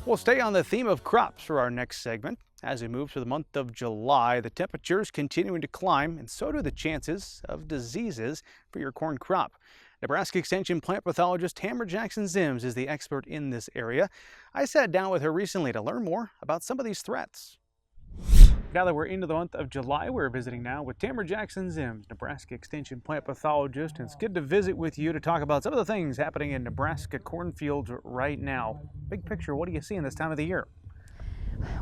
We'll stay on the theme of crops for our next segment. As we move to the month of July, the temperatures continuing to climb, and so do the chances of diseases for your corn crop. Nebraska Extension plant pathologist Tamra Jackson-Ziems is the expert in this area. I sat down with her recently to learn more about some of these threats. Now that we're into the month of July, we're visiting now with Tamra Jackson-Ziems, Nebraska Extension plant pathologist, and it's good to visit with you to talk about some of the things happening in Nebraska cornfields right now. Big picture, what are you seeing this time of the year?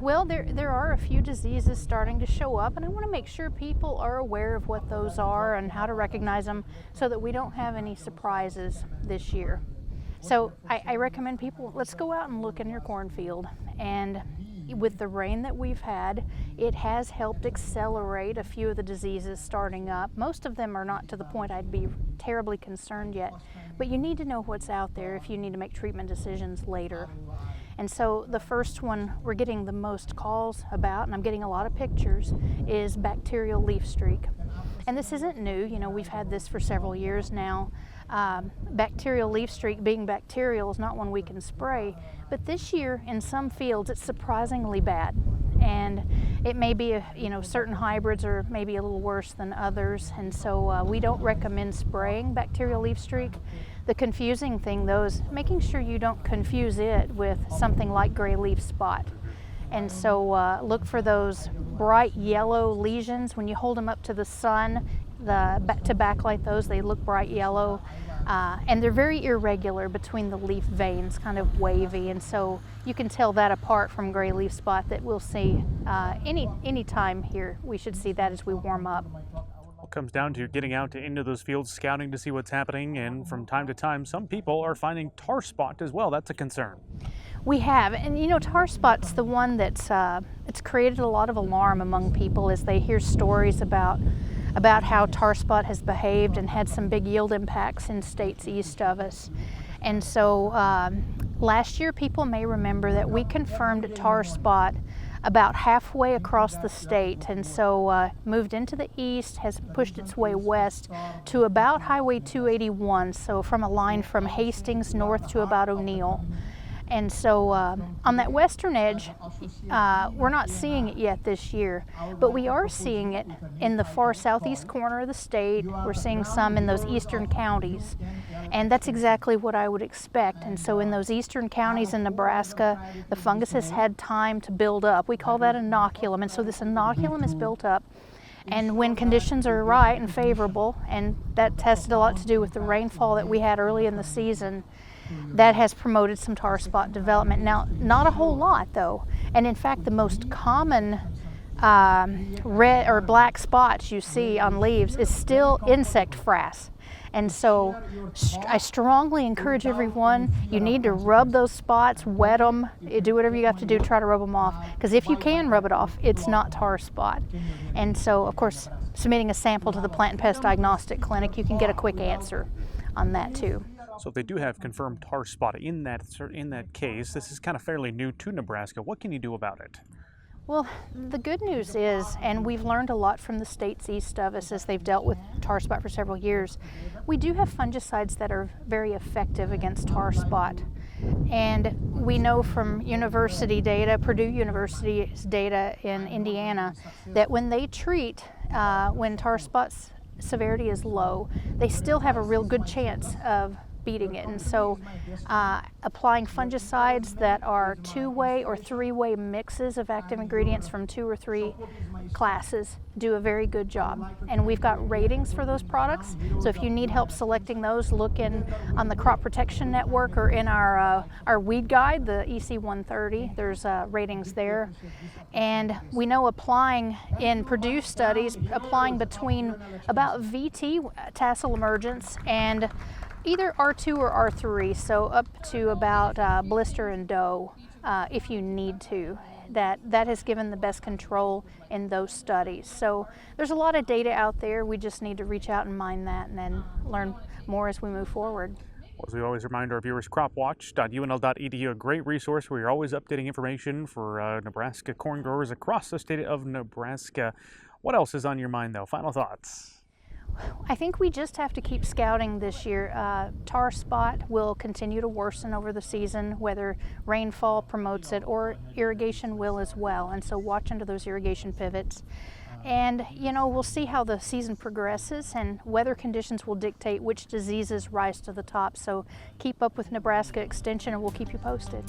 Well, there are a few diseases starting to show up, and I want to make sure people are aware of what those are and how to recognize them so that we don't have any surprises this year. So I recommend people, let's go out and look in your cornfield. And with the rain that we've had, it has helped accelerate a few of the diseases starting up. Most of them are not to the point I'd be terribly concerned yet, but you need to know what's out there if you need to make treatment decisions later. And so the first one we're getting the most calls about, and I'm getting a lot of pictures, is bacterial leaf streak. And this isn't new, you know, we've had this for several years now. Bacterial leaf streak, being bacterial, is not one we can spray, but this year in some fields it's surprisingly bad. And it may be, certain hybrids are maybe a little worse than others, and so we don't recommend spraying bacterial leaf streak. The confusing thing, though, is making sure you don't confuse it with something like gray leaf spot. And so look for those bright yellow lesions. When you hold them up to the sun, to backlight those, they look bright yellow. And they're very irregular between the leaf veins, kind of wavy. And so you can tell that apart from gray leaf spot that we'll see any time here. We should see that as we warm up. It comes down to getting out into those fields, scouting to see what's happening, and from time to time some people are finding tar spot as well. That's a concern. We have, and tar spot's the one that's it's created a lot of alarm among people as they hear stories about how tar spot has behaved and had some big yield impacts in states east of us. And so last year, people may remember that we confirmed tar spot about halfway across the state, and so moved into the east, has pushed its way west to about Highway 281, so from a line from Hastings north to about O'Neill. And so on that western edge, we're not seeing it yet this year, but we are seeing it in the far southeast corner of the state. We're seeing some in those eastern counties, and that's exactly what I would expect. And so in those eastern counties in Nebraska, the fungus has had time to build up. We call that inoculum, and so this inoculum is built up. And when conditions are right and favorable, and that has a lot to do with the rainfall that we had early in the season, that has promoted some tar spot development. Now, not a whole lot though, and in fact the most common red or black spots you see on leaves is still insect frass. And so I strongly encourage everyone, you need to rub those spots, wet them, do whatever you have to do to try to rub them off, because if you can rub it off, it's not tar spot. And so of course, submitting a sample to the Plant and Pest Diagnostic Clinic, you can get a quick answer on that too. So if they do have confirmed tar spot in that case, this is kind of fairly new to Nebraska. What can you do about it? Well, the good news is, and we've learned a lot from the states east of us as they've dealt with tar spot for several years, we do have fungicides that are very effective against tar spot. And we know from university data, Purdue University's data in Indiana, that when they treat, when tar spot's severity is low, they still have a real good chance of beating it. And so applying fungicides that are two-way or three-way mixes of active ingredients from 2 or 3 classes do a very good job. And we've got ratings for those products, so if you need help selecting those, look in on the Crop Protection Network or in our weed guide, the EC 130. There's ratings there. And we know applying in Purdue studies, applying between about VT, tassel emergence, and either R2 or R3, so up to about blister and dough if you need to. That has given the best control in those studies. So there's a lot of data out there. We just need to reach out and mine that and then learn more as we move forward. Well, as we always remind our viewers, cropwatch.unl.edu, a great resource where you're always updating information for Nebraska corn growers across the state of Nebraska. What else is on your mind though? Final thoughts? I think we just have to keep scouting this year. Tar spot will continue to worsen over the season, whether rainfall promotes it or irrigation will as well. And so watch into those irrigation pivots. And we'll see how the season progresses, and weather conditions will dictate which diseases rise to the top. So keep up with Nebraska Extension and we'll keep you posted.